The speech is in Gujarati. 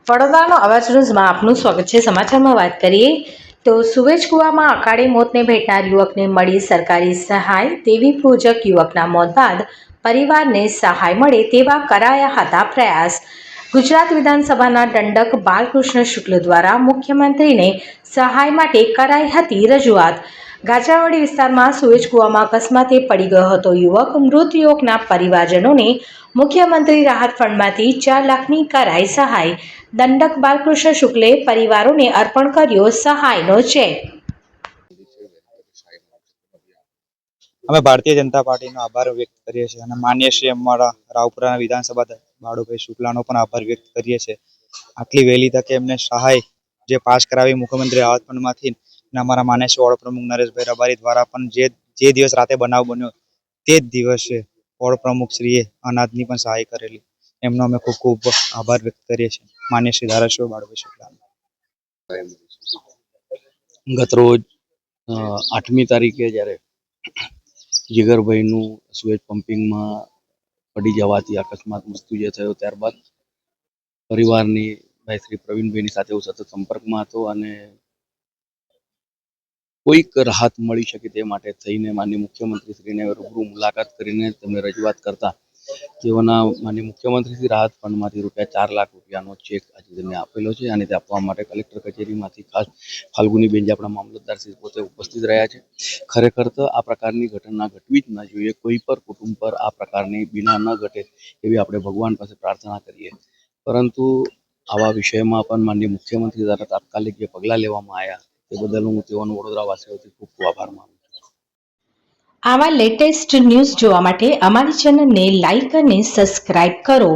વડોદરાનો અવાજ ન્યૂઝમાં આપનું સ્વાગત છે। સમાચારમાં વાત કરીએ તો સુએજ કૂવામાં અકાળે મોતને ભેટનાર યુવકને મળી સરકારી સહાય। તેવી પ્રોજેક્ટ યુવકના મોત બાદ પરિવારને સહાય મળે તેવા કરાયા હતા પ્રયાસ। ગુજરાત વિધાનસભાના દંડક બાલકૃષ્ણ શુક્લ દ્વારા મુખ્યમંત્રીને સહાય માટે કરાઈ હતી રજૂઆત। ગાજરાવાડી વિસ્તારમાં સુએજ કૂવામાં અકસ્માતે પડી ગયો હતો યુવક। મૃત યુવકના પરિવારજનોને મુખ્યમંત્રી રાહત ફંડમાંથી 4 લાખની કરાઈ સહાય। દંડક બાલકૃષ્ણ શુક્લે પરિવારોને અર્પણ કર્યો સહાયનો ચેક। અમે ભારતીય જનતા પાર્ટીનો આભાર વ્યક્ત કરીએ છીએ અને માન્ય શ્રી અમારા રાવપુરા વિધાનસભા બાળુભાઈ શુક્લાનો પણ આભાર વ્યક્ત કરીએ છીએ। આટલી વહેલી તકે એમને સહાય જે પાસ કરાવી મુખ્યમંત્રી રાહત ફંડમાંથી અને અમારા માન્ય શ્રી વોર્ડ પ્રમુખ નરેશભાઈ રબારી દ્વારા પણ જે દિવસ રાતે બનાવ બન્યો તે જ દિવસે વોર્ડ પ્રમુખ શ્રીએ અનાજની પણ સહાય કરેલી। એમનો અમે ખૂબ ખૂબ આભાર વ્યક્ત કરીએ છીએ માન્ય શ્રી ધારાસભ્ય બાળુભાઈ શુક્લાનો। ગત રોજ 8મી તારીખે જ્યારે જીગરભાઈનું સુએજ પમ્પિંગમાં પડી જવાથી અકસ્માત મૃત્યુ થયો, ત્યારબાદ પરિવારની ભાઈ શ્રી પ્રવીણભાઈની સાથે હું સતત સંપર્કમાં હતો અને કોઈક રાહત મળી શકે તે માટે થઈને માનનીય મુખ્યમંત્રી શ્રીને રૂબરૂ મુલાકાત કરીને તેમને રજૂઆત કરતા તેઓના માનનીય મુખ્યમંત્રી શ્રી રાહત ફંડમાંથી ₹4 લાખનો ચેક આજે તેમને આપેલો છે અને તે આપવા માટે કલેક્ટર કચેરીમાંથી ખાસ ફાલ્ગુનીબેન જે આપણા મામલતદાર શ્રી પોતે ઉપસ્થિત રહ્યા છે। ખરેખર તો આ પ્રકારની ઘટના ઘટવી જ ન જોઈએ। કોઈ પર કુટુંબ પર આ પ્રકારની બીના ન ઘટે એવી આપણે ભગવાન પાસે પ્રાર્થના કરીએ, પરંતુ આવા વિષયમાં પણ માનનીય મુખ્યમંત્રી દ્વારા તાત્કાલિક જે પગલાં લેવામાં આવ્યા તે બદલ હું તેઓનો વડોદરાવાસીઓથી ખૂબ ખૂબ આભાર માનું છું। આવા લેટેસ્ટ ન્યૂઝ જોવા માટે અમારી ચેનલને લાઇક અને સબસ્ક્રાઇબ કરો।